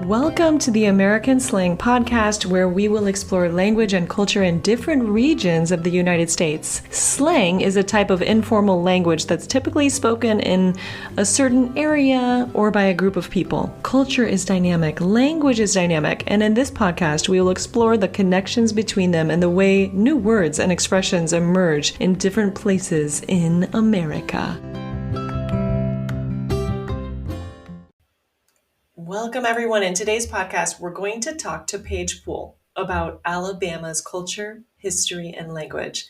Welcome to the American Slang podcast, where we will explore language and culture in different regions of the United States. Slang is a type of informal language that's typically spoken in a certain area or by a group of people. Culture is dynamic, language is dynamic, and in this podcast, we will explore the connections between them and the way new words and expressions emerge in different places in America. Welcome, everyone. In today's podcast, we're going to talk to Paige Poole about Alabama's culture, history, and language.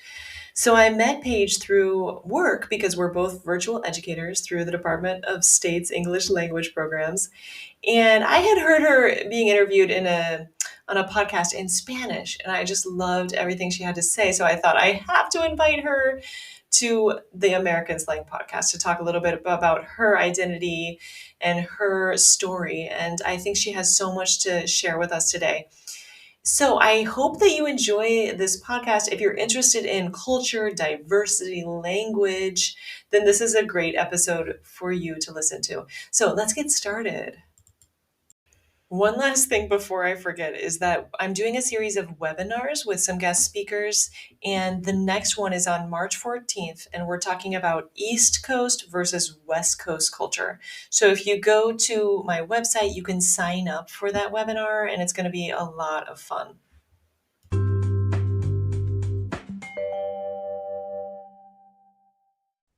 So I met Paige through work because we're both virtual educators through the Department of State's English language programs. And I had heard her being interviewed on a podcast in Spanish, and I just loved everything she had to say. So I thought I have to invite her to the American Slang podcast to talk a little bit about her identity and her story. And I think she has so much to share with us today. So I hope that you enjoy this podcast. If you're interested in culture, diversity, language, then this is a great episode for you to listen to. So let's get started. One last thing before I forget is that I'm doing a series of webinars with some guest speakers, and the next one is on March 14th, and we're talking about East Coast versus West Coast culture. So if you go to my website, you can sign up for that webinar, and it's going to be a lot of fun.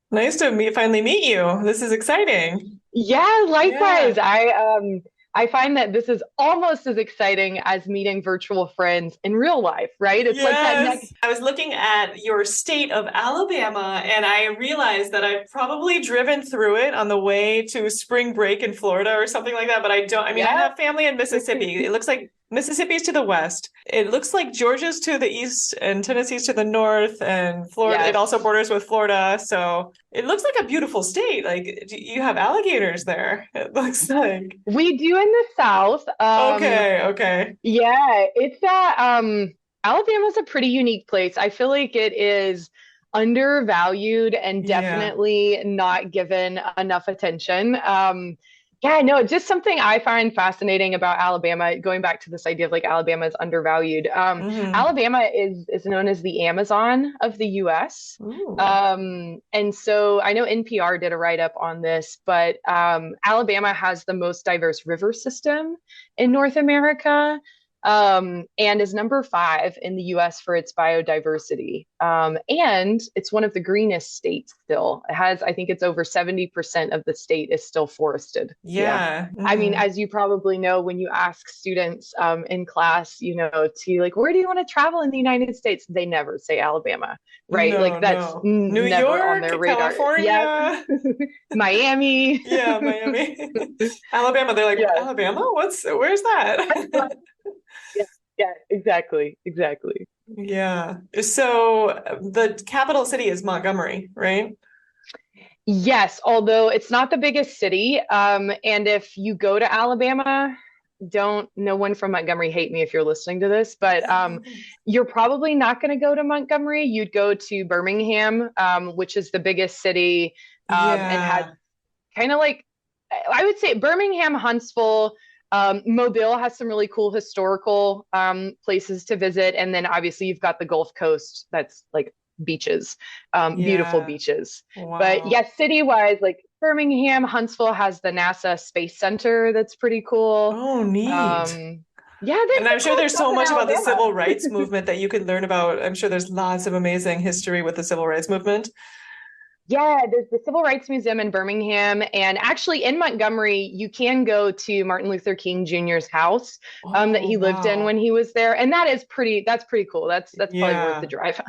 Nice to finally meet you. This is exciting. Yeah, likewise. Yeah. I find that this is almost as exciting as meeting virtual friends in real life, right? It's like that next. I was looking at your state of Alabama, and I realized that I've probably driven through it on the way to spring break in Florida or something like that, but I don't. I mean, I have family in Mississippi. It looks like Mississippi's to the west. It looks like Georgia's to the east and Tennessee's to the north, and Florida. Yes. It also borders with Florida. So it looks like a beautiful state. Like you have alligators there. It looks like we do in the South. Okay. Yeah, it's that Alabama's a pretty unique place. I feel like it is undervalued and definitely not given enough attention. Just something I find fascinating about Alabama, going back to this idea of like Alabama is undervalued. Alabama is known as the Amazon of the US. And so I know NPR did a write-up on this, but Alabama has the most diverse river system in North America. And is number 5 in the US for its biodiversity. And it's one of the greenest states still. I think it's over 70% of the state is still forested. Yeah. I mean, as you probably know, when you ask students in class, to like, where do you want to travel in the United States? They never say Alabama, right? That's New never York, on their radar. California, Miami. Yeah, Miami. Alabama. They're like, Alabama? Where's that? Yeah, exactly. Yeah. So the capital city is Montgomery, right? Yes, although it's not the biggest city. And if you go to Alabama, no one from Montgomery hate me if you're listening to this, but you're probably not going to go to Montgomery. You'd go to Birmingham, which is the biggest city, and has kind of like, I would say Birmingham, Huntsville, Mobile has some really cool historical places to visit. And then obviously you've got the Gulf Coast that's like beaches, beautiful beaches. Wow. But city-wise, like Birmingham, Huntsville has the NASA Space Center that's pretty cool. Oh, neat. And I'm sure there's so much about the civil rights movement that you could learn about. I'm sure there's lots of amazing history with the civil rights movement. Yeah, there's the Civil Rights Museum in Birmingham, and actually in Montgomery, you can go to Martin Luther King Jr.'s house that he lived in when he was there, and that's pretty cool. That's probably worth the drive.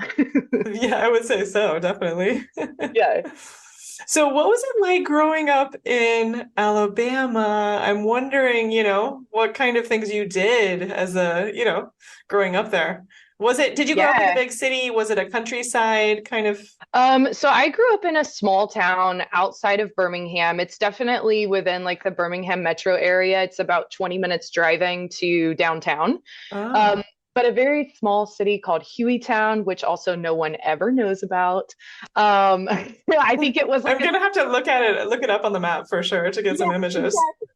Yeah, I would say so, definitely. Yeah. So what was it like growing up in Alabama? I'm wondering, what kind of things you did as growing up there. Did you grow up in a big city? Was it a countryside kind of? So I grew up in a small town outside of Birmingham. It's definitely within like the Birmingham metro area. It's about 20 minutes driving to downtown. But a very small city called Hueytown, which also no one ever knows about. I think it was. I'm gonna have to look it up on the map for sure to get some images. Exactly.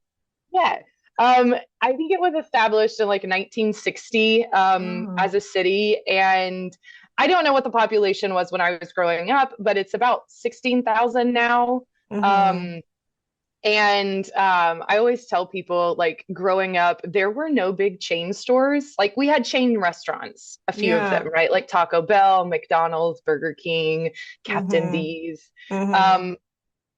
Yeah. I think it was established in like 1960 Oh. as a city, and I don't know what the population was when I was growing up, but it's about 16,000 now. Mm-hmm. Um, and I always tell people, like, growing up, there were no big chain stores. Like, we had chain restaurants, a few of them, Yeah. right? Like Taco Bell, McDonald's, Burger King, Captain Mm-hmm. D's. Mm-hmm. Um,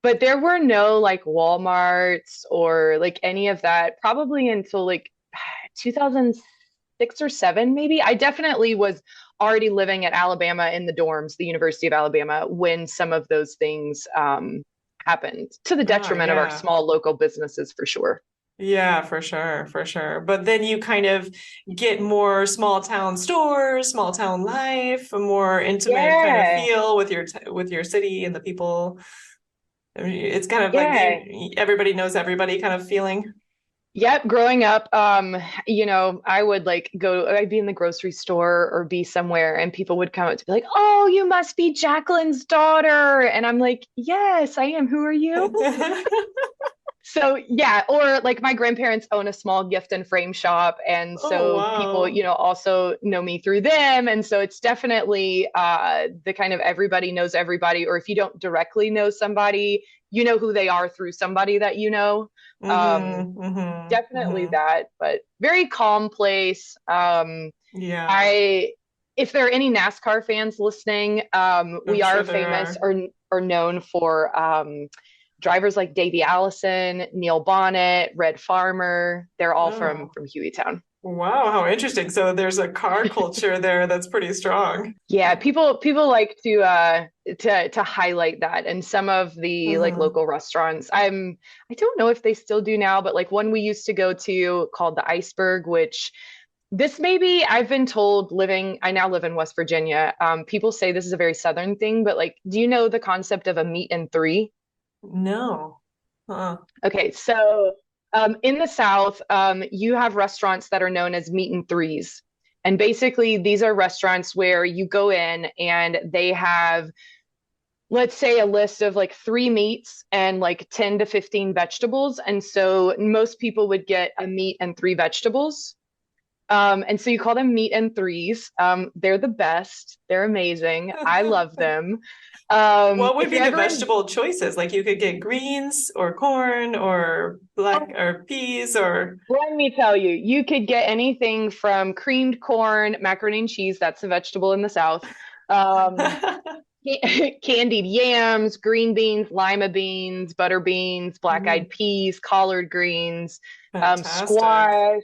but there were no like Walmarts or like any of that probably until like 2006 or 7, maybe. I definitely was already living at Alabama in the dorms, the University of Alabama, when some of those things happened to the Oh, detriment of our yeah. small local businesses for sure. Yeah, for sure, for sure. But then you kind of get more small town stores, small town life, a more intimate kind of Yeah. feel with with your city and the people. I mean, it's kind of like Yeah. everybody knows everybody kind of feeling. Yep, growing up, I would like I'd be in the grocery store or be somewhere and people would come up to be like, "Oh, you must be Jacqueline's daughter." And I'm like, "Yes, I am. Who are you?" So, yeah, or like my grandparents own a small gift and frame shop, and Oh, so people, wow. also know me through them, and so it's definitely the kind of everybody knows everybody, or if you don't directly know somebody, you know who they are through somebody that you know. Um, Mm-hmm. Mm-hmm. Definitely Mm-hmm. that, but very calm place. Yeah, I If there are any NASCAR fans listening, I'm we sure are there famous are. or known for drivers like Davey Allison, Neil Bonnet, Red Farmer. They're all from Oh, Hueytown. wow, how interesting. So there's a car culture there that's pretty strong. Yeah, people like to highlight that, and some of the like Mm-hmm. local restaurants. I don't know if they still do now, but like one we used to go to called the Iceberg, which this maybe I've been told I now live in West Virginia. People say this is a very Southern thing, but like, do you know the concept of a meat and three? No. Huh. Okay, so in the South, you have restaurants that are known as meat and threes. And basically, these are restaurants where you go in and they have, let's say, a list of like three meats and like 10 to 15 vegetables. And so most people would get a meat and three vegetables. And so you call them meat and threes. They're the best. They're amazing. I love them. What would If be you're the ever in, vegetable choices? Like you could get greens or corn or black oh, or peas or let me tell you, you could get anything from creamed corn, macaroni and cheese. That's a vegetable in the South. Um, Candied yams, green beans, lima beans, butter beans, black-eyed Mhm. peas, collard greens, Fantastic. squash.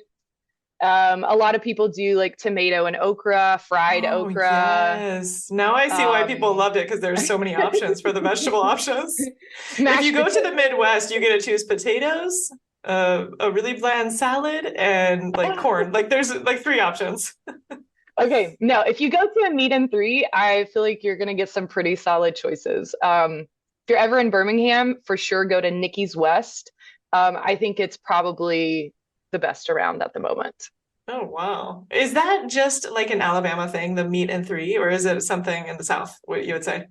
A lot of people do like tomato and okra, fried Oh, okra. yes. Now I see why people Um, loved it because there's so many options for the vegetable options. If you Mashed go to the potatoes. Midwest, you get to choose potatoes, a really bland salad, and like corn. Like there's like three options. Okay, no, if you go to a meat and three, I feel like you're gonna get some pretty solid choices. If you're ever in Birmingham, for sure go to Nikki's West. I think it's probably the best around at the moment. Oh, wow. Is that just like an Alabama thing, the meat and three, or is it something in the South, what you would say?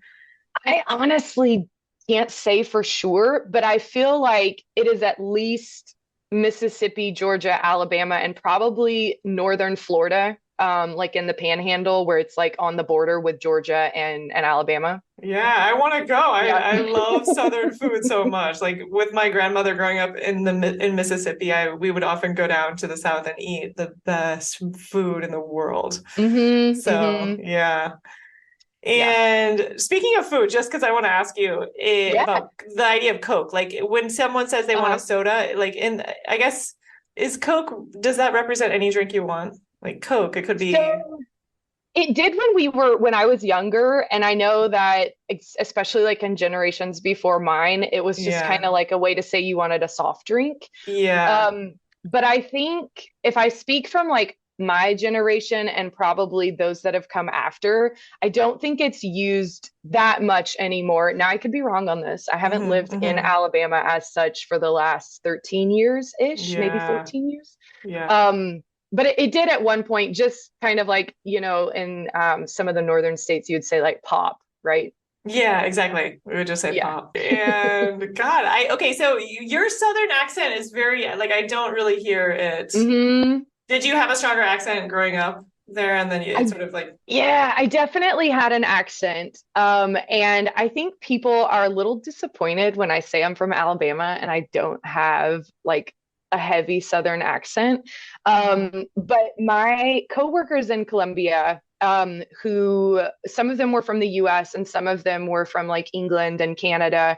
I honestly can't say for sure, but I feel like it is at least Mississippi, Georgia, Alabama, and probably northern Florida, like in the Panhandle where it's like on the border with Georgia and Alabama. Yeah, I want to go. I Yeah. I love Southern food so much. Like with my grandmother growing up in in Mississippi, I we would often go down to the South and eat the best food in the world. Hmm. So, Hmm. yeah. Yeah. And speaking of food, just because I want to ask you Yeah. about the idea of Coke, like when someone says they want a Uh, soda, like I guess, is Coke, does that represent any drink you want? Like Coke, it could be, so it did when I was younger, and I know that especially like in generations before mine, it was just kind yeah, of like a way to say you wanted a soft drink. yeah. Um, but I think if I speak from like my generation and probably those that have come after, I don't think it's used that much anymore. Now, I could be wrong on this. I haven't Hmm. lived in Hmm. Alabama as such for the last 13 years ish, maybe Yeah, 14 years. yeah. Um, but it did at one point, just kind of like, in some of the northern states, you would say like pop, right? Yeah, exactly. We would just say Yeah. pop. And God, okay, so your Southern accent is very, like, I don't really hear it. Hmm. Did you have a stronger accent growing up there? And then it's I sort of like, Yeah, I definitely had an accent. And I think people are a little disappointed when I say I'm from Alabama and I don't have like a heavy Southern accent. mhm. But my coworkers in Colombia, who some of them were from the US and some of them were from like England and Canada,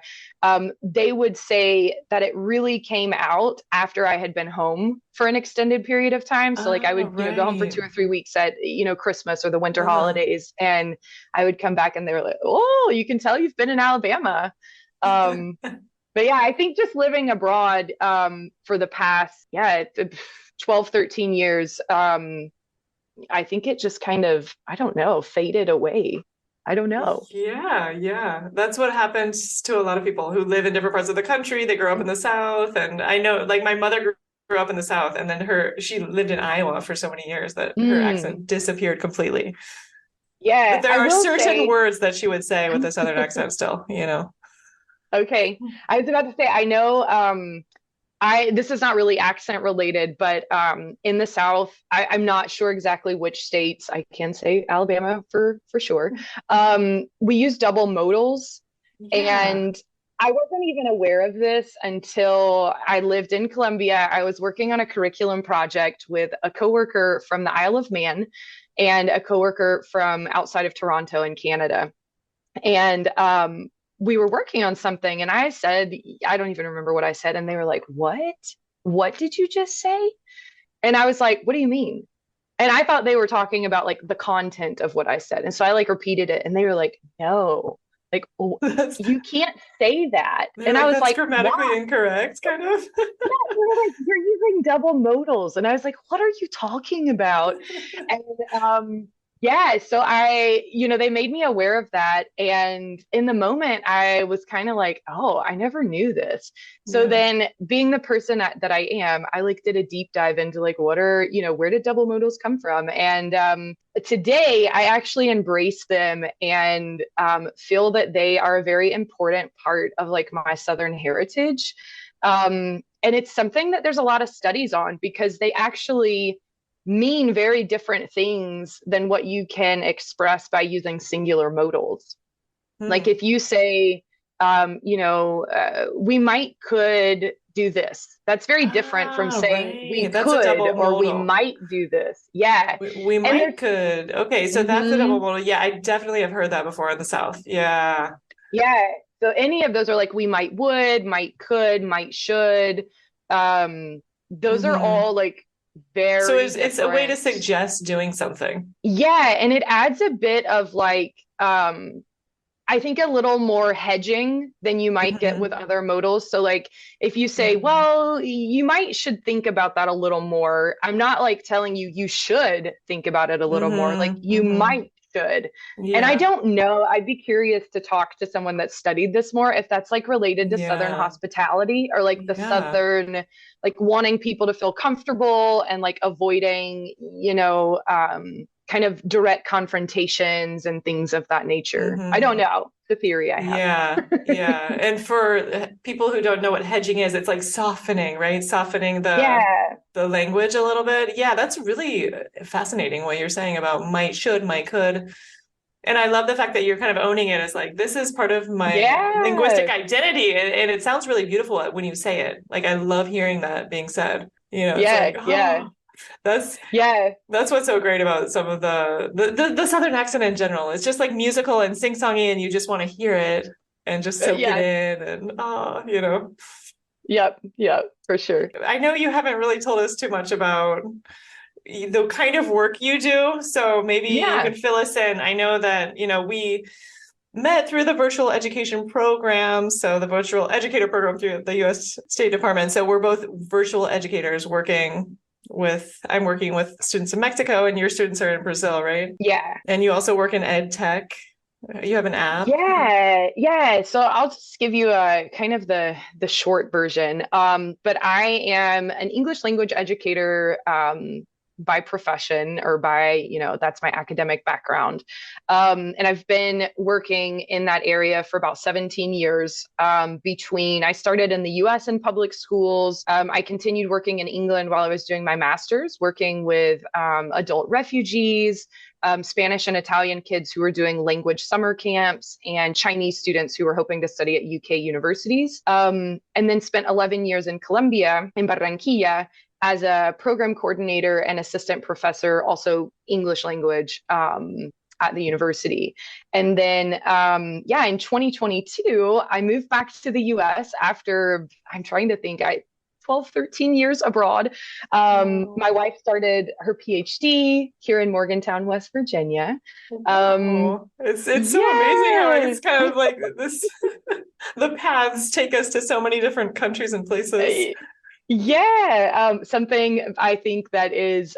they would say that it really came out after I had been home for an extended period of time. So like I Oh, would, go home for right. 2 or 3 weeks at, Christmas or the winter Uh-huh. holidays, and I would come back and they were like, "Oh, you can tell you've been in Alabama." Um, but yeah, I think just living abroad for the past, 12, 13 years, I think it just kind of, I don't know, faded away. I don't know. Yeah, yeah. That's what happens to a lot of people who live in different parts of the country. They grow up in the South, and I know, like, my mother grew up in the South, and then she lived in Iowa for so many years that her Mm, accent disappeared completely. But yeah, there I are will certain say. words that she would say with a Southern accent still, you know. Okay. I was about to say, I know, this is not really accent related, but in the South, I'm not sure exactly which states. I can say Alabama for sure. We use double modals, Yeah. and I wasn't even aware of this until I lived in Colombia. I was working on a curriculum project with a coworker from the Isle of Man and a coworker from outside of Toronto in Canada. And we were working on something, and I said, I don't even remember what I said. And they were like, "What? What did you just say?" And I was like, "What do you mean?" And I thought they were talking about like the content of what I said. And so I like repeated it, and they were like, "No, like, That's you can't say that." they're And I like, was that's like, "Why?" grammatically incorrect, kind of. Yeah, they were like, "You're using double modals." And I was like, "What are you talking about?" And yeah, so they made me aware of that. And in the moment, I was kind of like, "Oh, I never knew this." So Yeah. then, being the person that I am, I like did a deep dive into like, where did double modals come from? And today, I actually embrace them and feel that they are a very important part of like my Southern heritage. And it's something that there's a lot of studies on because they actually mean very different things than what you can express by using singular modals. Like Hmm. if you say, we might could do this. That's very different from Ah, saying we right. That's a could double or we modal. might do this. Yeah. We And there's, might could. Okay, so that's the double mhm, modal. Yeah, I definitely have heard that before in the South. Yeah. yeah. So any of those are like we might would, might could, might should. Those are Hmm. all like So very it's a way to different. suggest doing something. Yeah, and it adds a bit of like I think a little more hedging than you might get with Hmm. other modals. So like if you say, Hmm. well, you might should think about that a little more. I'm not like telling you you should think about it a little more. Like Hmm. you Hmm. might should. And I Yeah. don't know. I'd be curious to talk to someone that studied this more if that's like related to Southern Yeah. hospitality or like the Yeah. Southern, like wanting people to feel comfortable and like avoiding, kind of direct confrontations and things of that nature. I don't Hmm. know. The theory I have. Yeah. Yeah. And for people who don't know what hedging is, it's like softening, right? Softening Yeah. the language a little bit. Yeah, that's really fascinating what you're saying about might, should, might, could. And I love the fact that you're kind of owning it as like, this is part of my linguistic Yeah. identity. And it sounds really beautiful when you say it. Like, I love hearing that being said. It's Yeah. like, Yeah. oh, that's Yeah. that's what's so great about some of the Southern accent in general. It's just like musical and sing-songy, and you just want to hear it and just soak it Yeah. in. And Yep. Yep. For sure. I know you haven't really told us too much about the kind of work you do, so maybe you Yeah. can fill us in. I know that, we met through the virtual education program, so the virtual educator program through the US State Department. So we're both virtual educators I'm working with students in Mexico, and your students are in Brazil, right? Yeah. And you also work in ed tech. You have an app. Yeah, yeah. So I'll just give you a kind of the short version. But I am an English language educator by profession or by, that's my academic background. And I've been working in that area for about 17 years. I started in the US in public schools. I continued working in England while I was doing my master's, working with adult refugees, Spanish and Italian kids who were doing language summer camps, and Chinese students who were hoping to study at UK universities. And then spent 11 years in Colombia, in Barranquilla, as a program coordinator and assistant professor, also English language, at the university. And then, in 2022, I moved back to the US after, I'm trying to think, 12, 13 years abroad. My wife started her PhD here in Morgantown, West Virginia. It's so amazing how it's kind of like this, the paths take us to so many different countries and places. Something I think that is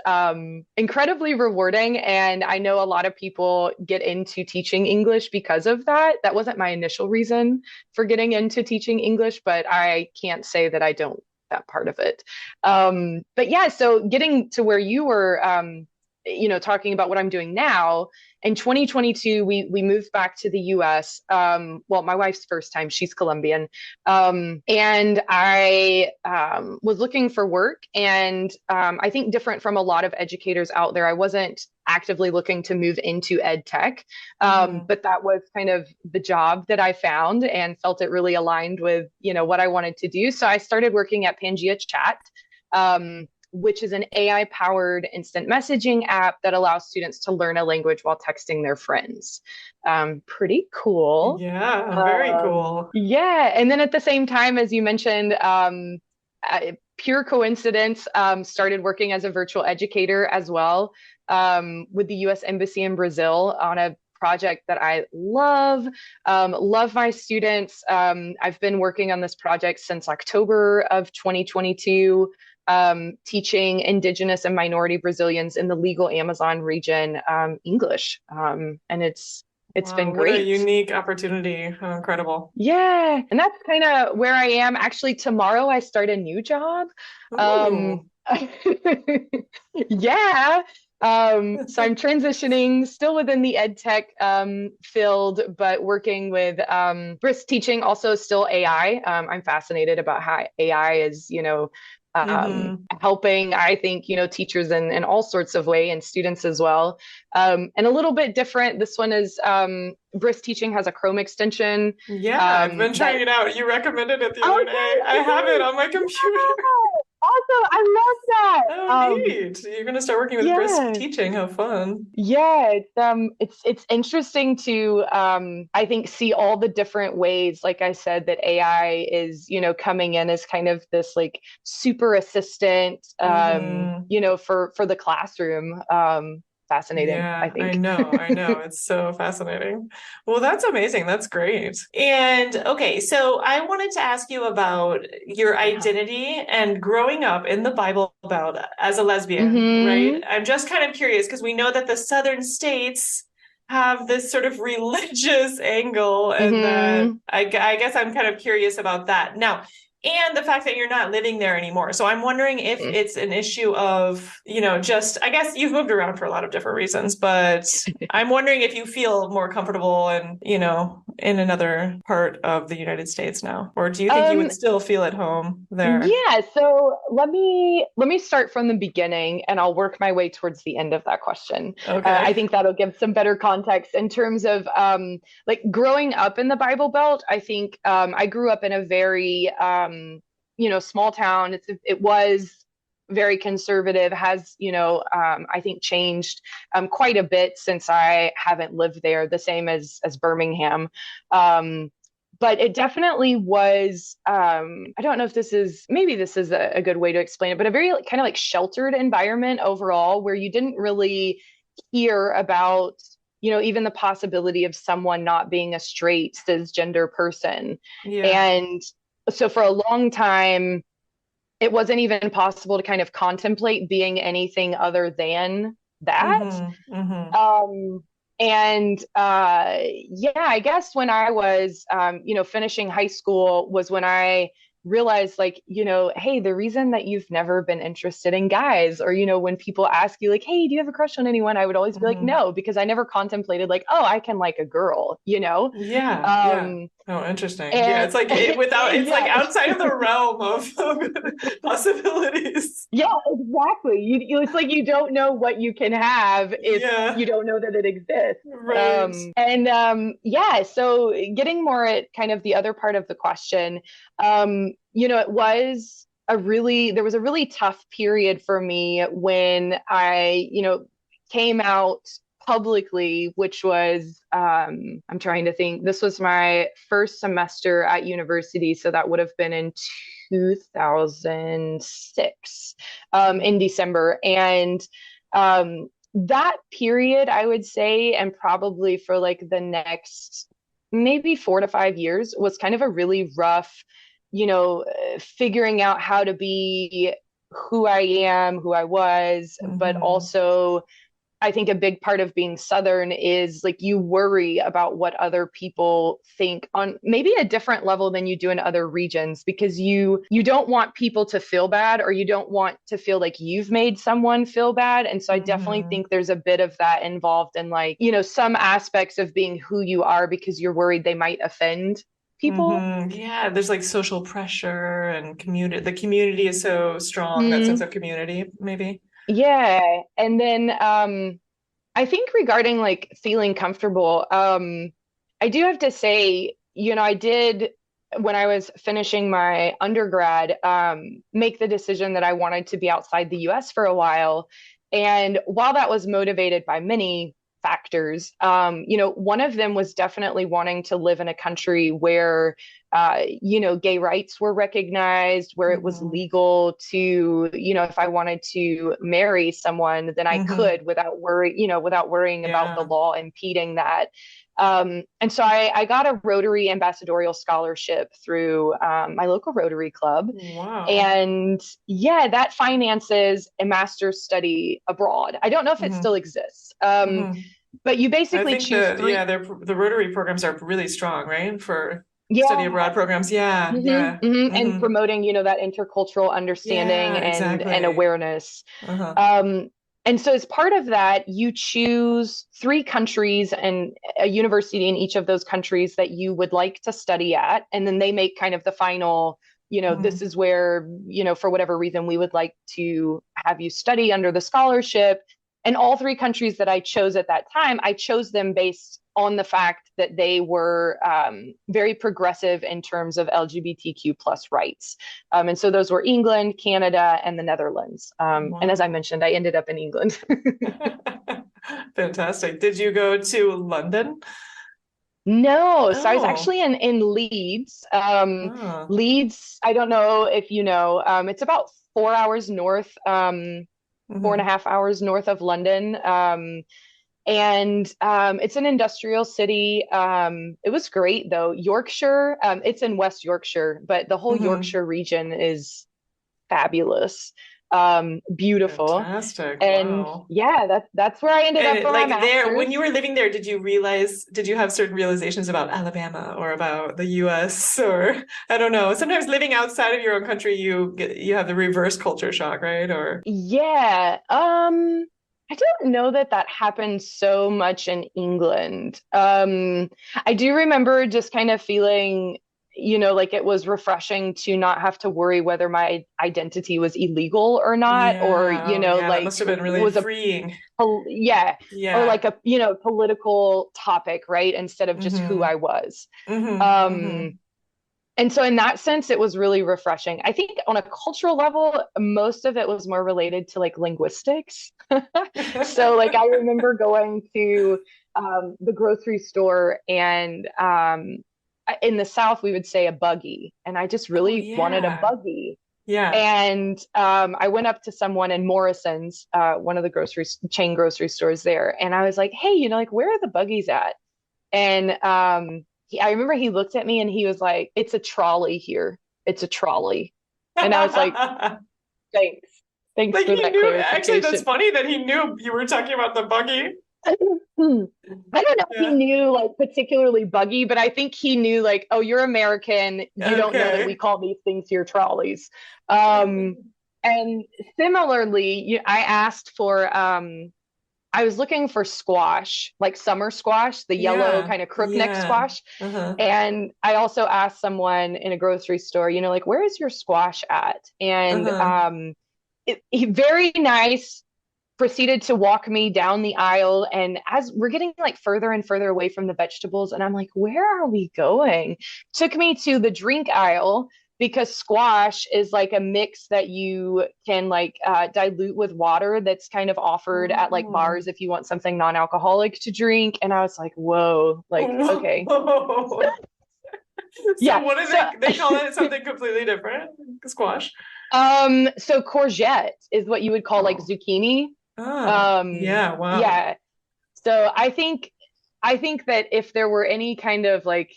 incredibly rewarding. And I know a lot of people get into teaching English because of that. That wasn't my initial reason for getting into teaching English, but I can't say that I don't that part of it. So getting to where you were, talking about what I'm doing now. In 2022, we moved back to the US. My wife's first time, she's Colombian. And I was looking for work. And I think different from a lot of educators out there, I wasn't actively looking to move into ed tech. But that was kind of the job that I found and felt it really aligned with, what I wanted to do. So I started working at Pangea Chat, which is an AI-powered instant messaging app that allows students to learn a language while texting their friends. Pretty cool. Yeah, very cool. And then at the same time, as you mentioned, pure coincidence, started working as a virtual educator as well, with the U.S. Embassy in Brazil on a project that I love my students. I've been working on this project since October of 2022. Teaching Indigenous and minority Brazilians in the legal Amazon region English. And it's been great. What a unique opportunity. How incredible. Yeah. And that's kind of where I am. Actually, tomorrow I start a new job. Yeah. So I'm transitioning still within the ed tech field, but working with brisk teaching, also still AI. I'm fascinated about how AI is, helping, I think, teachers in all sorts of way and students as well. And a little bit different. This one is brisk teaching has a Chrome extension. Yeah, I've been trying it out. You recommended it the other day. I have it on my computer. Awesome. I love that. Oh, neat. You're going to start working with brisk teaching. How fun. Yeah, it's interesting to I think see all the different ways, like I said, that AI is, coming in as kind of this like super assistant for the classroom. Fascinating, yeah, I think. I know. It's so fascinating. Well, that's amazing. That's great. And okay, so I wanted to ask you about your identity and growing up in the Bible Belt as a lesbian, right? I'm just kind of curious because we know that the southern states have this sort of religious angle, and that I guess I'm kind of curious about that. Now, and the fact that you're not living there anymore. So I'm wondering if it's an issue of, just, I guess you've moved around for a lot of different reasons, but I'm wondering if you feel more comfortable and, in another part of the United States now, or do you think you would still feel at home there? Yeah. So let me start from the beginning and I'll work my way towards the end of that question. Okay. I think that'll give some better context in terms of like growing up in the Bible Belt. I think I grew up in a very small town. It was very conservative, has I think changed quite a bit since I haven't lived there, the same as Birmingham. But it definitely was, I don't know if this is a good way to explain it, but a very kind of like sheltered environment overall, where you didn't really hear about, even the possibility of someone not being a straight cisgender person. And so for a long time, it wasn't even possible to kind of contemplate being anything other than that. I guess when I was, finishing high school was when I realize like, hey, the reason that you've never been interested in guys, or, when people ask you like, hey, do you have a crush on anyone? I would always be like, Hmm. no, because I never contemplated like, oh, I can like a girl. Yeah, yeah. Um, Oh, interesting. Yeah, and it's like it's like yeah, outside of the realm of possibilities. yeah, exactly. It's like you don't know what you can have if Yeah, you don't know that it exists. right. Yeah, so getting more at kind of the other part of the question, it was there was a really tough period for me when I, came out publicly, which was, I'm trying to think, this was my first semester at university, so that would have been in 2006, in December. And that period, I would say, and probably for like the next maybe 4 to 5 years, was kind of a really rough, figuring out how to be who I am, who I was, but Hmm. also I think a big part of being Southern is like you worry about what other people think on maybe a different level than you do in other regions, because you don't want people to feel bad, or you don't want to feel like you've made someone feel bad. And so I definitely Hmm. think there's a bit of that involved in like, some aspects of being who you are because you're worried they might offend people. Hmm. Yeah, there's like social pressure and community. The community is so strong, that sense Mm, of community, maybe. yeah. And then I think regarding like feeling comfortable, I do have to say, I did when I was finishing my undergrad, make the decision that I wanted to be outside the US for a while. And while that was motivated by many factors, one of them was definitely wanting to live in a country where, gay rights were recognized, where it was Hmm. legal to, if I wanted to marry someone, then I Hmm. could without worrying about the Yeah. law impeding that. And so I got a Rotary ambassadorial scholarship through my local Rotary Club. Wow. And yeah, that finances a master's study abroad. I don't know if it Hmm. still exists, Hmm. but you I basically think choose three. the Rotary programs are really strong, right? For study Yeah. abroad programs. Yeah, yeah. And Hmm. promoting, that intercultural understanding Yeah, and exactly. awareness. Uh-huh. Um, and so, as part of that, you choose three countries and a university in each of those countries that you would like to study at. And then they make kind of the final, this Hmm. is where, for whatever reason, we would like to have you study under the scholarship. And all three countries that I chose at that time, I chose them based on the fact that they were very progressive in terms of LGBTQ plus rights. And so those were England, Canada, and the Netherlands. And as I Wow. mentioned, I ended up in England. Fantastic. Did you go to London? No, so I was Oh. actually in Leeds. Oh. Leeds, I don't know if you know, it's about 4 hours north, four and a Hmm. half hours north of London. And it's an industrial city. It was great though. Yorkshire, it's in West Yorkshire, but the whole Hmm. Yorkshire region is fabulous, beautiful. Fantastic. And Wow. yeah, that's where I ended And up it, for my like there, when master's. you were living there, did you have certain realizations about Alabama or about the US, or I don't know. Sometimes living outside of your own country, you have the reverse culture shock, right? Or Yeah, I don't know that that happened so much in England. I do remember just kind of feeling, like it was refreshing to not have to worry whether my identity was illegal or not, or, yeah, oh yeah, that like must have been really was a, freeing. yeah, or Yeah. like a, political topic, right? Instead of just who Hmm. I was. Hmm. Um, Hmm. and so, in that sense, it was really refreshing. I think on a cultural level, most of it was more related to like linguistics. So, like, I remember going to the grocery store, and in the South, we would say a buggy. And I just Oh really wanted a yeah. buggy. Yeah. And I went up to someone in Morrison's, one of the chain grocery stores there, and I was like, "Hey, like where are the buggies at?" And I remember he looked at me and he was like, "It's a trolley here. It's a trolley." And I was like, "Thanks, thanks Like for he that knew, actually, that's clarification." funny that he knew you were talking about the buggy. I don't know if he Yeah. knew like particularly buggy, but I think he knew like, oh, you're American. You don't know that we Okay. call these things here trolleys. Um, and similarly, I asked for I was looking for squash, like summer squash, the yellow Yeah. kind of crookneck Yeah. squash. Uh-huh. And I also asked someone in a grocery store, like, where is your squash at? And Uh-huh. he very nice, proceeded to walk me down the aisle. And as we're getting like further and further away from the vegetables, and I'm like, where are we going? Took me to the drink aisle because squash is like a mix that you can like dilute with water that's kind of offered at like Oh. bars if you want something non-alcoholic to drink. And I was like, whoa, like, okay. Whoa. So Yeah. what do So they call it something completely different? Squash. so courgette is what you would call like Oh. zucchini. Oh. Yeah, wow. Yeah. So I think that if there were any kind of like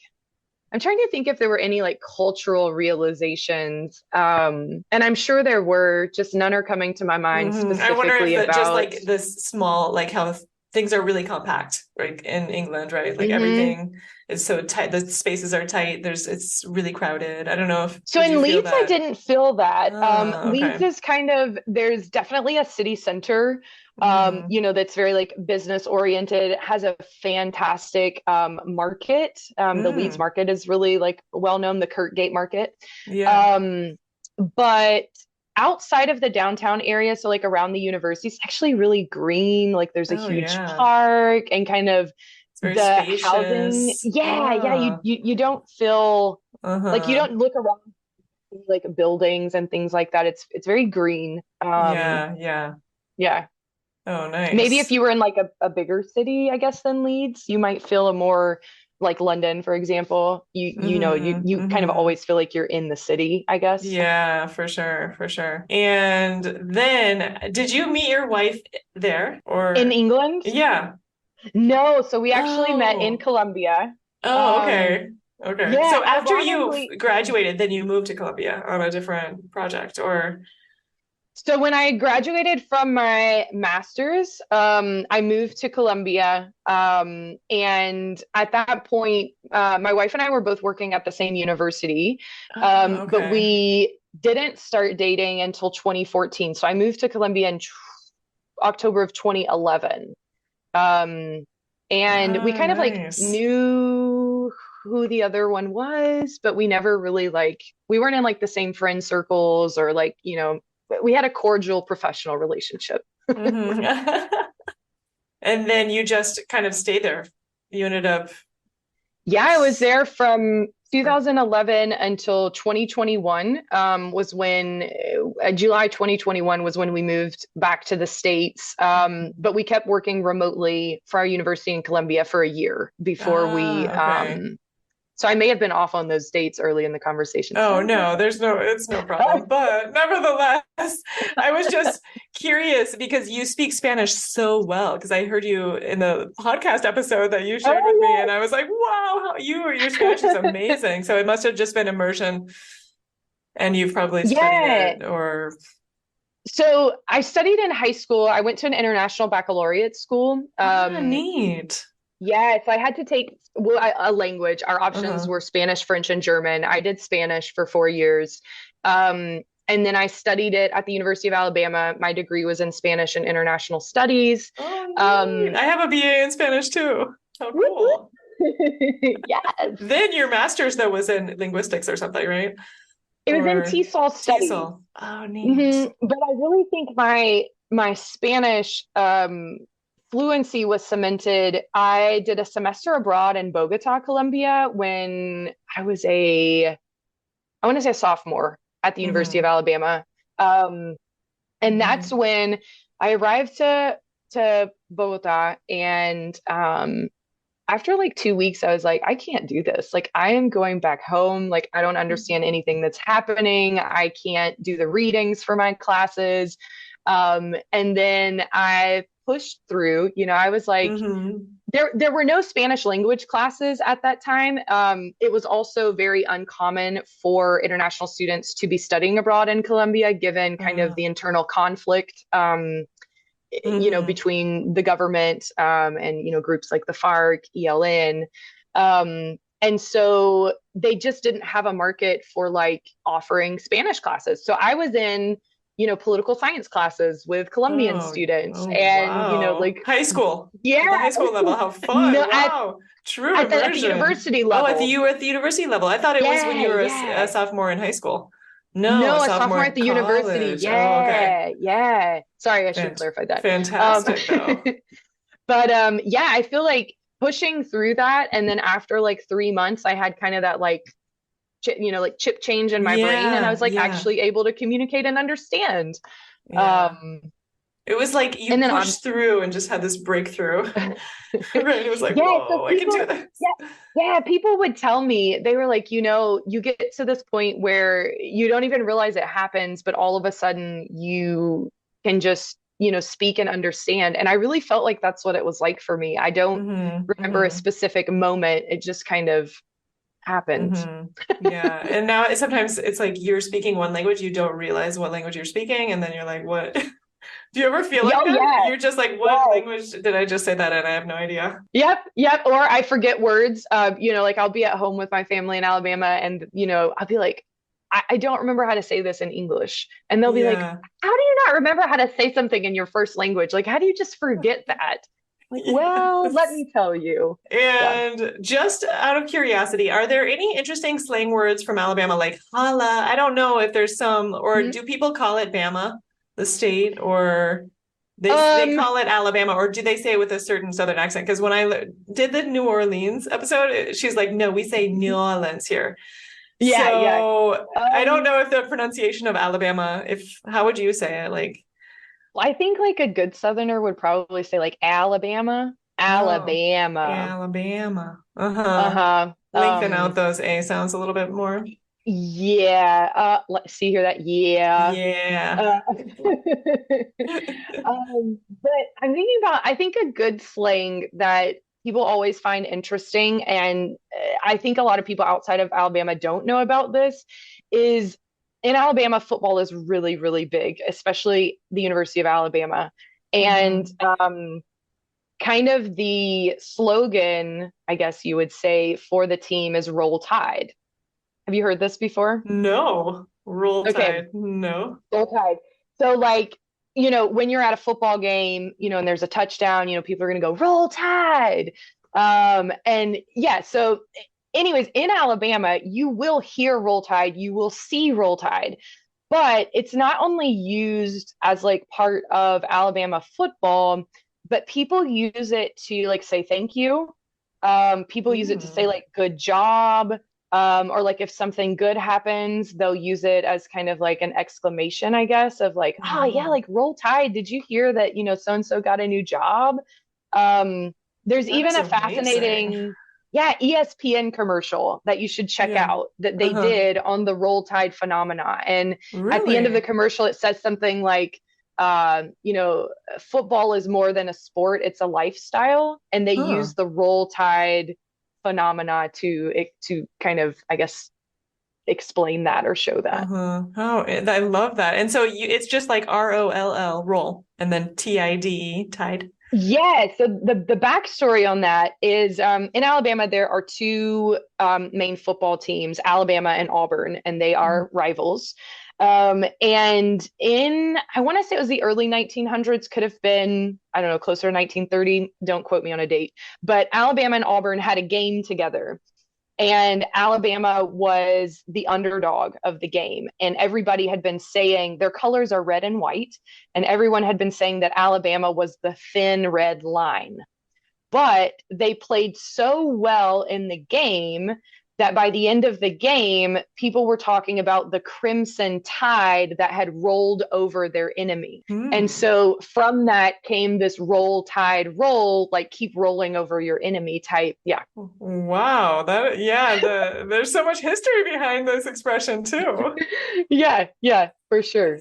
I'm trying to think if there were any like cultural realizations, and I'm sure there were, just none are coming to my mind I wonder if specifically that just about. like this small, like how things are really compact, right? In England, right? Like Mhm. everything is so tight, the spaces are tight. It's really crowded. I don't know if So did you in feel Leeds, I that? didn't feel that. Leeds Okay. is kind of, there's definitely a city center, Hmm. that's very like business oriented. It has a fantastic market. The Leeds Mm. market is really like well known, the Kirkgate market. Yeah. Um, but outside of the downtown area, so like around the university, it's actually really green. Like there's a Oh huge yeah. park and kind of It's very the housing. spacious. Yeah, you don't feel like, you Uh-huh. don't look around like buildings and things like that. It's very green. Yeah, yeah. Yeah. Oh, Maybe if nice. you were in like a bigger city, I guess, than Leeds, you might feel a more like London, for example. You kind of Hmm. always feel like you're in the city, I guess. Yeah, for sure, for sure. And then, did you meet your wife there In or? England? Yeah. No, so we actually met in Oh, Colombia. oh, Um, okay. Okay. yeah, So after you ironically, graduated, then you moved to Columbia on a different project or? so when I graduated from my master's, I moved to Columbia. And at that point, my wife and I were both working at the same university, Oh, but okay. we didn't start dating until 2014. So I moved to Columbia in October of 2011. Um, and we Oh, kind of like nice. knew who the other one was, but we never really like, we weren't in like the same friend circles or like, we had a cordial professional relationship. Hmm. And then you just kind of stayed there. You ended up Yeah, I was there from for, 2011 until 2021, was when July 2021 was when we moved back to the States. But we kept working remotely for our university in Columbia for a year before we, okay. so I may have been off on those dates early in the conversation. Oh Sorry about no, it's no that. problem. But nevertheless, I was just curious because you speak Spanish so well. Because I heard you in the podcast episode that you shared with me, Oh, and I was like, wow, your Spanish is yeah. amazing. So it must have just been immersion, and you've probably studied Yeah. it or So I studied in high school. I went to an international baccalaureate school. neat. Yeah, so I had to take a language. Our options Uh-huh. were Spanish, French, and German. I did Spanish for 4 years. And then I studied it at the University of Alabama. My degree was in Spanish and International Studies. Oh, neat. Um, I have a BA in Spanish too. How whoop, cool. whoop. Yes. Then your master's though was in linguistics or something, right? It was in Or TESOL studies. TESOL. Oh, neat. But I really think my Spanish fluency was cemented. I did a semester abroad in Bogota, Colombia, when I want to say a sophomore at the University of Hmm. Alabama. Um, and that's Hmm. when I arrived to Bogota, and after like 2 weeks, I was like, I can't do this. Like, I am going back home. Like, I don't understand anything that's happening. I can't do the readings for my classes. And then I pushed through. I was like, Hmm. there were no Spanish language classes at that time. It was also very uncommon for international students to be studying abroad in Colombia, given kind of Uh, the internal conflict. Hmm. between the government and, groups like the FARC, ELN. And so they just didn't have a market for like offering Spanish classes. So I was in, political science classes with Colombian Oh, students oh, and, wow. High school. At the yeah, high school level. How fun. no, Wow. True at the immersion. university Oh, level. you were at the university level. I thought it was when Yeah, you were a yeah. sophomore in high school. No, a No, a sophomore sophomore at in the university. college. Oh, okay. Yeah, yeah. Sorry, I should have Fant clarified that. Um, Fantastic, though. but yeah, I feel like pushing through that, and then after like 3 months, I had kind of that like like chip change in my brain, and I Yeah, was like yeah, actually able to communicate and understand. yeah. Um, It was like you and then I'm pushed through and just had this breakthrough. Right? It was like, yeah, so whoa, I can do people, this. yeah, yeah, people would tell me, they were like, you get to this point where you don't even realize it happens, but all of a sudden you can just, speak and understand. And I really felt like that's what it was like for me. I don't Hmm. remember a Hmm. specific moment. It just kind of happened. Hmm. Yeah. And now sometimes it's like you're speaking one language, you don't realize what language you're speaking, and then you're like, what? Do you ever feel like Oh, that? yeah. You're just like, what Yes. language did I just say that in? I have no idea. Yep, yep. Or I forget words. Like I'll be at home with my family in Alabama and, I'll be like, I don't remember how to say this in English. And they'll be like, Yeah. how do you not remember how to say something in your first language? Like, how do you just forget that? Like, well, let Yes. me tell you. Yeah. And just out of curiosity, are there any interesting slang words from Alabama like holla? I don't know if there's some, or Mhm. do people call it Bama, the state, or they Um, call it Alabama, or do they say it with a certain Southern accent? Because when did the New Orleans episode, she's like, no, we say New Orleans here. yeah, yeah. So I don't Um, know if the pronunciation of Alabama, if how would you say it? Like, I think like a good Southerner would probably say like Alabama, oh, Alabama. Alabama. Uh-huh. Uh-huh. Lengthen out those A sounds a little bit more. Yeah. Let's see here that yeah. Yeah. Uh, but I'm thinking about, I think a good slang that people always find interesting, and I think a lot of people outside of Alabama don't know about this, is in Alabama, football is really, really big, especially the University of Alabama. And Hmm. kind of the slogan, I guess you would say, for the team is Roll Tide. Have you heard this before? No. Roll Okay, Tide. No. Roll Tide. So like, when you're at a football game, and there's a touchdown, people are gonna go Roll Tide. And yeah, so anyways, in Alabama, you will hear Roll Tide, you will see Roll Tide, but it's not only used as like part of Alabama football, but people use it to like say thank you. People use it to say Mm. like good job. Or like if something good happens, they'll use it as kind of like an exclamation, I guess, of like, oh yeah, Wow. like roll tide. Did you hear that, so and so got a new job? Um, there's That even is a amazing. fascinating, yeah, ESPN commercial that you should check Yeah. out that they Uh-huh. did on the roll tide phenomena. And at the end of the Really? commercial, it says something like, football is more than a sport, it's a lifestyle. And they Huh. use the roll tide phenomena to kind of, I guess, explain that or show that. Uh-huh. Oh, I love that. And so it's just like ROLL, roll, and then TIDE, tide. Yeah, so the backstory on that is in Alabama there are two main football teams, Alabama and Auburn, and they Mhm. are rivals. And in I want to say it was the early 1900s, could have been I don't know closer to 1930. Don't quote me on a date, but Alabama and Auburn had a game together, and Alabama was the underdog of the game. And everybody had been saying their colors are red and white. And everyone had been saying that Alabama was the thin red line. But they played so well in the game that by the end of the game, people were talking about the crimson tide that had rolled over their enemy. And Hmm. so from that came this roll tide roll, like keep rolling over your enemy type. Yeah. Wow. Yeah, there's so much history behind this expression too. Yeah, yeah, for sure.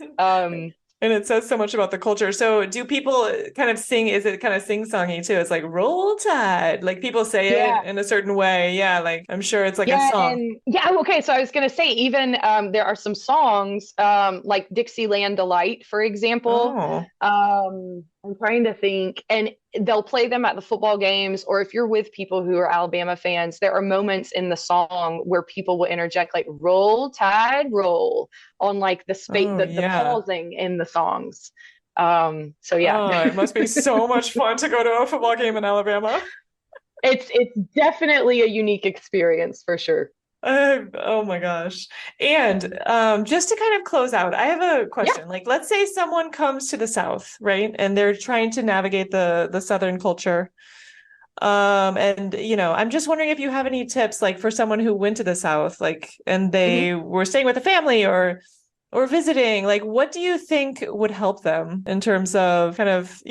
And it says so much about the culture. So do people kind of sing, is it kind of sing-songy too? It's like roll tide. Like people say it Yeah, in a certain way. Yeah, like I'm sure it's like a yeah, song. and yeah, okay. So I was gonna say, even there are some songs like Dixieland Delight, for example. Oh. I'm trying to think, and they'll play them at the football games, or if you're with people who are Alabama fans, there are moments in the song where people will interject like "Roll Tide, roll" on like Oh, the yeah. pausing in the songs. So yeah, Oh, it must be so much fun to go to a football game in Alabama. it's definitely a unique experience for sure. Oh my gosh. And just to kind of close out, I have a Yeah. question. Like, let's say someone comes to the South, right? And they're trying to navigate the Southern culture. And I'm just wondering if you have any tips, like for someone who went to the South, like, and Mhm. they were staying with a family or visiting, like, what do you think would help them in terms of kind of,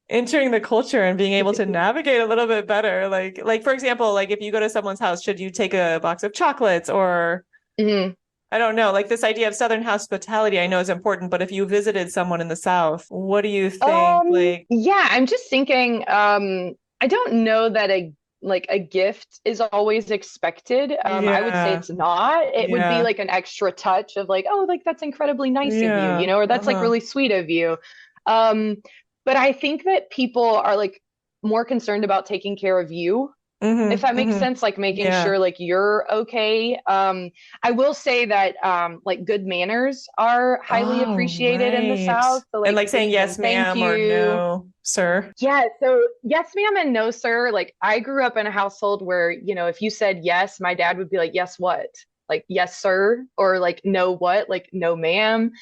entering the culture and being able to navigate a little bit better? Like for example, like if you go to someone's house, should you take a box of chocolates or Mhm. I don't know, like this idea of Southern hospitality I know is important, but if you visited someone in the South, what do you think? Like, Yeah, I'm just thinking, I don't know that a gift is always expected. I would say yeah, it's not. It would be yeah, like an extra touch of like, oh, like that's incredibly nice of you, yeah, or that's like uh-huh. really sweet of you. Um, but I think that people are like more concerned about taking care of you, if Mm-hmm, that makes mm-hmm. sense, like making Yeah. sure like you're okay. I will say that like good manners are highly Oh, appreciated in the right. South. So And like like saying saying yes, thank ma'am, or you. no, sir. Yeah, so yes, ma'am, and no, sir. Like I grew up in a household where, if you said yes, my dad would be like, yes, what? Like, yes, sir, or like, no, what? Like, no, ma'am.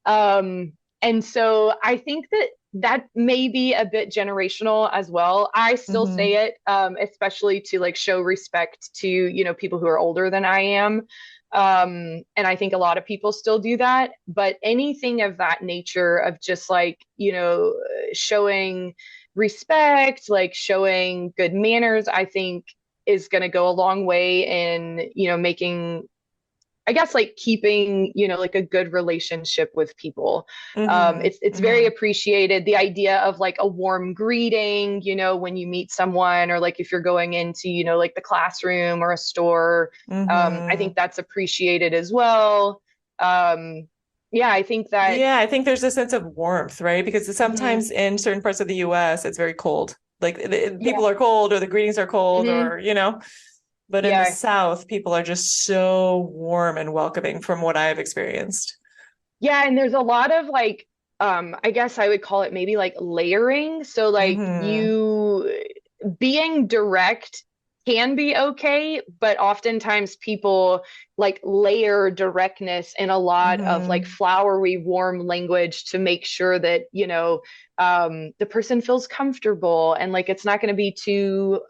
And so I think that that may be a bit generational as well. I still say Mm-hmm. it, especially to like show respect to, people who are older than I am. And I think a lot of people still do that. But anything of that nature of just like, showing respect, like showing good manners, I think is going to go a long way in, making, I guess, like keeping, like a good relationship with people. Mm-hmm. It's very Mm-hmm. appreciated. The idea of like a warm greeting, when you meet someone, or like if you're going into, like the classroom or a store, I Mm-hmm. think that's appreciated as well. Um, yeah, I think that. Yeah, I think there's a sense of warmth, right? Because Mhm. sometimes in certain parts of the US, it's very cold. Like Yeah. people are cold or the greetings are cold Hmm. or. But in the Yeah. South, people are just so warm and welcoming from what I've experienced. Yeah, and there's a lot of like, I guess I would call it maybe like layering. So like Mm-hmm. you being direct can be okay, but oftentimes people like layer directness in a lot of like Mm-hmm. flowery, warm language to make sure that, the person feels comfortable and like it's not going to be too,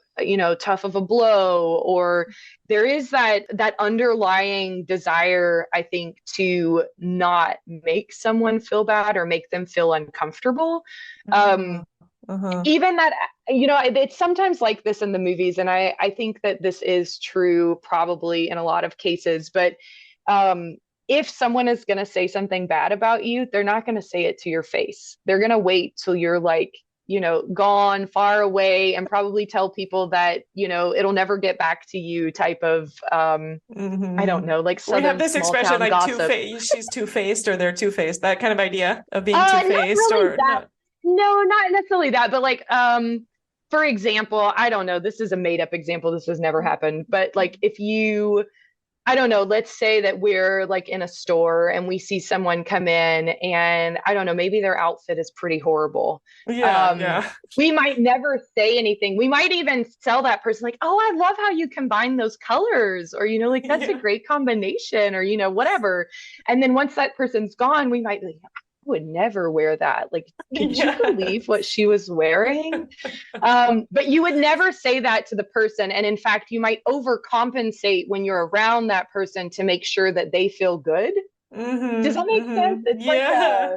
tough of a blow, or there is that underlying desire, I think, to not make someone feel bad or make them feel uncomfortable. Uh-huh. Um, Uh-huh. even that, it's sometimes like this in the movies, and I think that this is true probably in a lot of cases, but um, if someone is going to say something bad about you, they're not going to say it to your face. They're going to wait till you're like, gone far away, and probably tell people that, it'll never get back to you type of, I don't Mm-hmm. know, like We have Southern this small expression town like gossip. she's two-faced or they're two-faced, that kind of idea of being Not two-faced really or that. not. No, not necessarily that, but like, for example, I don't know, this is a made up example. This has never happened, but like if you, I don't know, let's say that we're like in a store and we see someone come in and I don't know, maybe their outfit is pretty horrible. Yeah, Um, yeah. we might never say anything. We might even tell that person, like, oh, I love how you combine those colors, or, like, that's a Yeah. great combination, or, whatever. And then once that person's gone, we might be like, I would never wear that. Like, could you Yeah. believe what she was wearing? But you would never say that to the person. And in fact, you might overcompensate when you're around that person to make sure that they feel good. Does that Mm-hmm. make sense? Mm-hmm. It's like Yeah.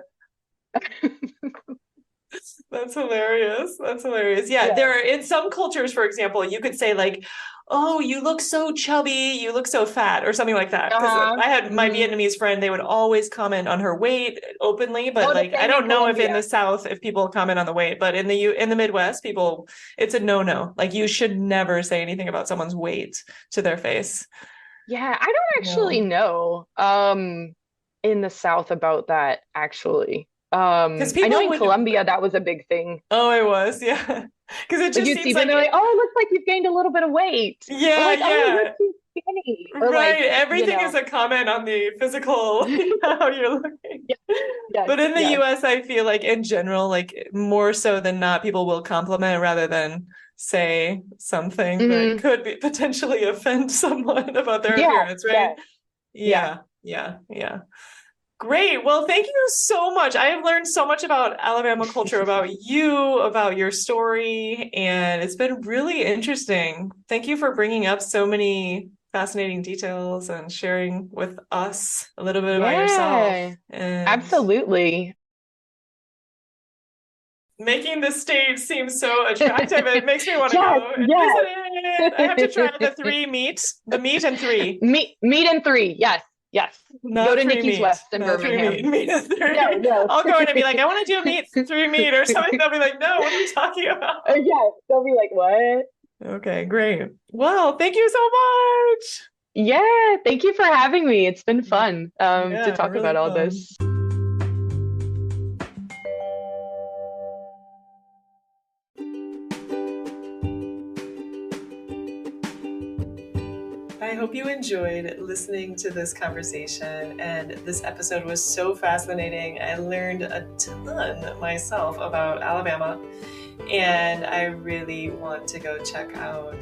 That's hilarious. That's hilarious. Yeah, yeah. there are in some cultures, for example, you could say like, "Oh, you look so chubby, you look so fat," or something like that. Because Uh-huh. I had my Mm-hmm. Vietnamese friend, they would always comment on her weight openly, but Oh, the like I same in don't know if in the Colombia. South if people comment on the weight, but in the Midwest, people it's a no-no. Like you should never say anything about someone's weight to their face. Yeah, I don't actually No. know in the South about that, actually. Because I know people in would, Colombia that was a big thing. oh, it was, yeah. Because it Like just you'd see seems them, like, they're like, "Oh, it looks like you've gained a little bit of weight," or yeah, like, "Oh, you're yeah. too skinny," or Right. like, Everything is a comment on the physical, how you're looking. yeah, yes, But in the yes. US, I feel like in general, like more so than not, people will compliment rather than say something that Hmm. could be potentially offend someone about their Yeah, appearance, right? yeah, yeah. Yeah, yeah, yeah. Great. Well, thank you so much. I have learned so much about Alabama culture, about you, about your story, and it's been really interesting. Thank you for bringing up so many fascinating details and sharing with us a little bit about yourself Yeah, and absolutely. making the state seem so attractive. It makes me want to Yes, go and visit yes. it. I have to try the meat and three, Meat and three. Yes, yes. Go not to three Nikki's meat, West in not three meat, Birmingham. meat and No, three. no. I'll go in and be like, I want to do a meat, three meat or something. They'll be like, no, what are you talking about? Yeah, they'll be like, "What?" Okay, great. Well, thank you so much. Yeah, thank you for having me. It's been fun to Yeah, talk really about all fun. this. I hope you enjoyed listening to this conversation, and this episode was so fascinating. I learned a ton myself about Alabama, and I really want to go check out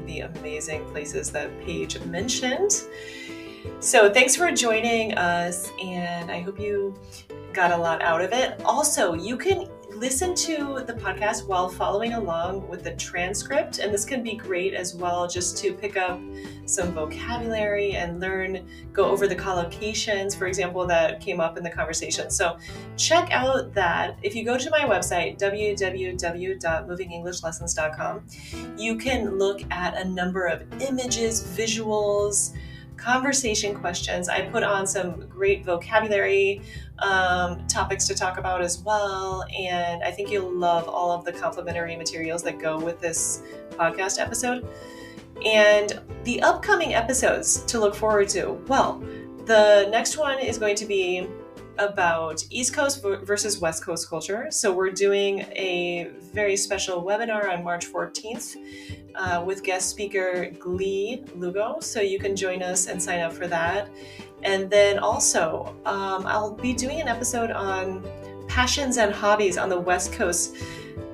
the amazing places that Paige mentioned. So thanks for joining us, and I hope you got a lot out of it. Also, you can listen to the podcast while following along with the transcript, and this can be great as well, just to pick up some vocabulary and go over the collocations, for example, that came up in the conversation. So check out that. If you go to my website, www.movingenglishLessons.com, you can look at a number of images, visuals, conversation questions. I put on some great vocabulary topics to talk about as well. And I think you'll love all of the complimentary materials that go with this podcast episode. And the upcoming episodes to look forward to. Well, the next one is going to be about East Coast versus West Coast culture. So we're doing a very special webinar on March 14th with guest speaker Glee Lugo. So you can join us and sign up for that. And then also, I'll be doing an episode on passions and hobbies on the West Coast.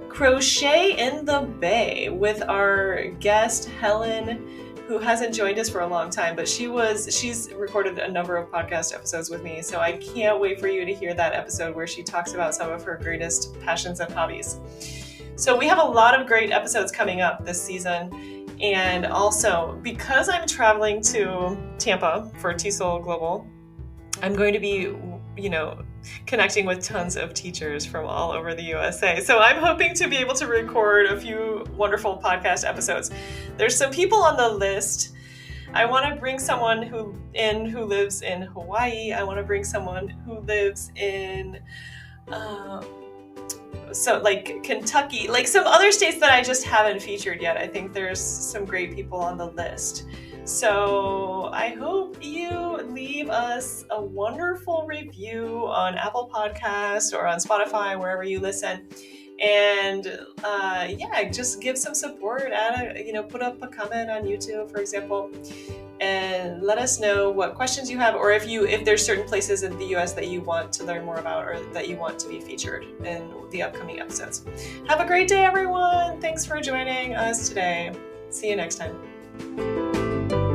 Crochet in the Bay with our guest Helen, who hasn't joined us for a long time, but she's recorded a number of podcast episodes with me. So I can't wait for you to hear that episode where she talks about some of her greatest passions and hobbies. So we have a lot of great episodes coming up this season. And also, because I'm traveling to Tampa for TESOL Global, I'm going to be, connecting with tons of teachers from all over the USA. So I'm hoping to be able to record a few wonderful podcast episodes. There's some people on the list. I want to bring someone who lives in Hawaii. I want to bring someone who lives in Kentucky, like some other states that I just haven't featured yet. I think there's some great people on the list. So I hope you leave us a wonderful review on Apple Podcasts or on Spotify, wherever you listen. And just give some support. Put up a comment on YouTube, for example, and let us know what questions you have, or if there's certain places in the US that you want to learn more about or that you want to be featured in the upcoming episodes. Have a great day, everyone. Thanks for joining us today. See you next time.